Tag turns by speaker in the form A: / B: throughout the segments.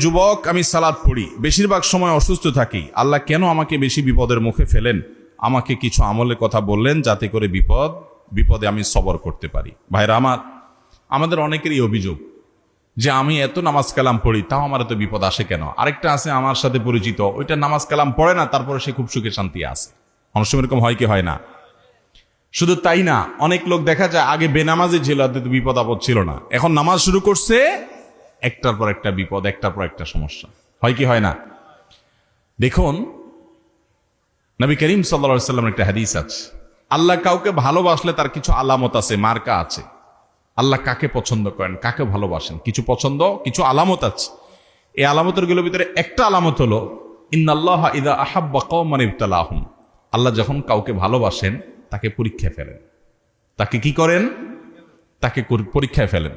A: যুবক, আমি সালাত পড়ি, বেশিরভাগ সময় অসুস্থ থাকি। আল্লাহ কেন আমাকে বেশি বিপদের মুখে ফেলেন? আমাকে কিছু আমলের কথা বললেন যাতে করে বিপদে আমি সবর করতে পারি। ভাইরা আমার, আমাদের অনেকেরই অভিযোগ যে আমি এত নামাজ কালাম পড়ি, তাও আমার এত বিপদ আসে কেন? আরেকটা আছে আমার সাথে পরিচিত, ওইটা নামাজ কালাম পড়ে না, তারপরে সে খুব সুখে শান্তি আছে। অনেক সময় এরকম হয় কি হয় না? শুধু তাই না, অনেক লোক দেখা যায় আগে বেনামাজি ছিল, বিপদ আপদ ছিল না, এখন নামাজ শুরু করছে, একটার পর একটা বিপদ, একটার পর একটা সমস্যা। হয় কি হয় না? দেখুন, নবী করিম সাল্লাল্লাহু আলাইহি ওয়াসাল্লামের একটা হাদিস আছে, আল্লাহ কাউকে ভালোবাসলে তার কিছু আলামত আছে, মার্কা আছে। আল্লাহ কাকে পছন্দ করেন, কাকে ভালোবাসেন, কিছু পছন্দ, কিছু আলামত আছে। এই আলামতের গুলোর ভিতরে একটা আলামত হলো ইন্নাল্লাহা ইযা আহাব্বা কওমান ইবতালাহুম। আল্লাহ যখন কাউকে ভালোবাসেন তাকে পরীক্ষায় ফেলেন। তাকে কি করেন? তাকে পরীক্ষায় ফেলেন।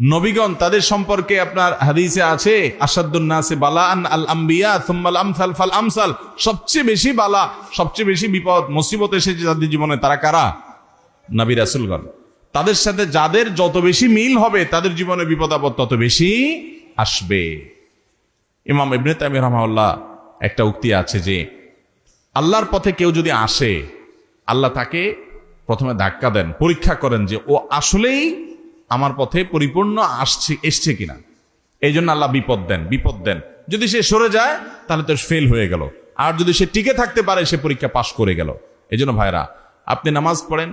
A: নবীগণ তাদের সম্পর্কে আপনার হাদিসে আছে, আসাদুন নাসি বালাআন আল আম্বিয়া সুম্মাল আমসাল ফাল আমসাল। সবচেয়ে বেশি বালা, সবচেয়ে বেশি বিপদ মুসিবত এসেছে যাদের জীবনে, তারা কারা? নবী রাসূলগণ। তাদের সাথে যাদের যত বেশি মিল হবে, তাদের জীবনে বিপদ আপদ তত বেশি আসবে। ইমাম ইবনে তাইমিয়া রাহমাহুল্লাহ একটা উক্তি আছে যে আল্লাহর পথে কেউ যদি আসে, আল্লাহ তাকে প্রথমে ধাক্কা দেন, পরীক্ষা করেন যে ও আসলেই আমার পথে পরিপূর্ণ এসছে কিনা। এই জন্য আল্লাহ বিপদ দেন। যদি সে সরে যায় তাহলে তো ফেল হয়ে গেল, আর যদি সে টিকে থাকতে পারে সে পরীক্ষা পাশ করে গেল। এই জন্য ভাইরা, আপনি নামাজ পড়েন,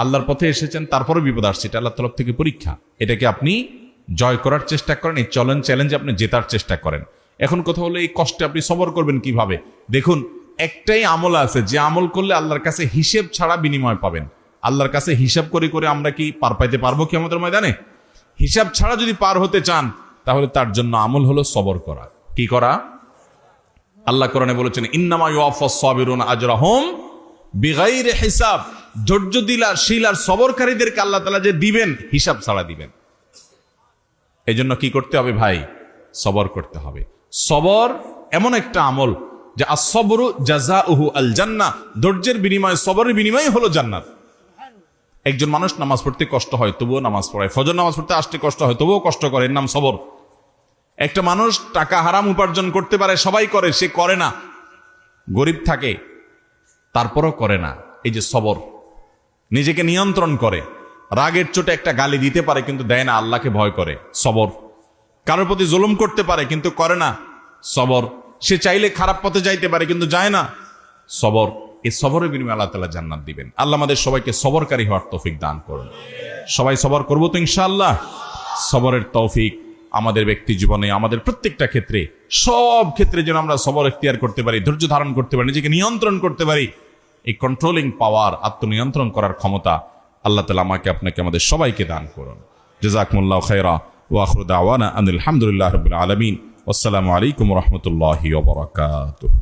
A: আল্লাহর পথে এসেছেন, তারপরে বিপদ আসছে, এটা আল্লাহর তরফ থেকে পরীক্ষা। এটাকে আপনি জয় করার চেষ্টা করেন, এই চ্যালেঞ্জে আপনি জেতার চেষ্টা করেন। এখন কথা হলো এই কষ্টে আপনি সবর করবেন কিভাবে? দেখুন, একটাই আমল আছে যে আমল করলে আল্লাহর কাছে হিসেব ছাড়া বিনিময় পাবেন। আল্লাহর কাছে হিসাব করে করে আমরা কি পার পাইতে পারবো কিয়ামতের ময়দানে? হিসাব ছাড়া যদি পার হতে চান, তাহলে তার জন্য আমল হলো সবর করা। কি করা? আল্লাহ কোরআনে বলেছেন ইন্নামা ইউওয়াফাস সাবিরুনা আজরাহুম বিগাইরি হিসাব। ধৈর্যশীল আর সবরকারীদেরকে আল্লাহ তাআলা যে দিবেন, হিসাব ছাড়া দিবেন। এই জন্য কি করতে হবে ভাই? সবর করতে হবে। সবর এমন একটা আমল যে আস-সবরু জাযাউহু আল জান্নাহ। ধৈর্যের বিনিময়, সবরের বিনিময় হলো জান্নাত। একজন মানুষ নামাজ পড়তে কষ্ট হয়, তবুও নামাজ পড়ায়। ফজর নামাজ পড়তে আসতে কষ্ট হয়, তবুও কষ্ট করে, এর নাম সবর। একটা মানুষ টাকা হারাম উপার্জন করতে পারে, সবাই করে, সে করে না, গরিব থাকে তারপরও করে না। এই যে সবর, নিজেকে নিয়ন্ত্রণ করে, রাগের চোটে একটা গালি দিতে পারে কিন্তু দেয় না, আল্লাহকে ভয় করে, সবর। কারোর প্রতি জুলুম করতে পারে কিন্তু করে না, সবর। সে চাইলে খারাপ পথে যাইতে পারে কিন্তু যায় না, সবর। এই সবরের বিনিময়ে আল্লাহ তাআলা জান্নাত দিবেন। আল্লাহ আমাদের সবাইকে সবরকারী হওয়ার তৌফিক দান করুন। সবাই সবর করবো তো ইনশাআল্লাহ। সবরের তৌফিক আমাদের ব্যক্তি জীবনে, আমাদের প্রত্যেকটা ক্ষেত্রে, সব ক্ষেত্রে যেন আমরা সবর এখতিয়ার করতে পারি, ধৈর্য ধারণ করতে পারি, নিজেকে নিয়ন্ত্রণ করতে পারি। এই কন্ট্রোলিং পাওয়ার, আত্মনিয়ন্ত্রণ করার ক্ষমতা আল্লাহ তাআলা আমাকে, আপনাকে, আমাদের সবাইকে দান করুন। জাযাকুমুল্লাহু খায়রা ওয়া আখিরু দাওয়ানা আনিল হামদুলিল্লাহি রাব্বিল আলামিন। আসসালামু আলাইকুম ওয়া রাহমাতুল্লাহি ওয়া বারাকাতুহু।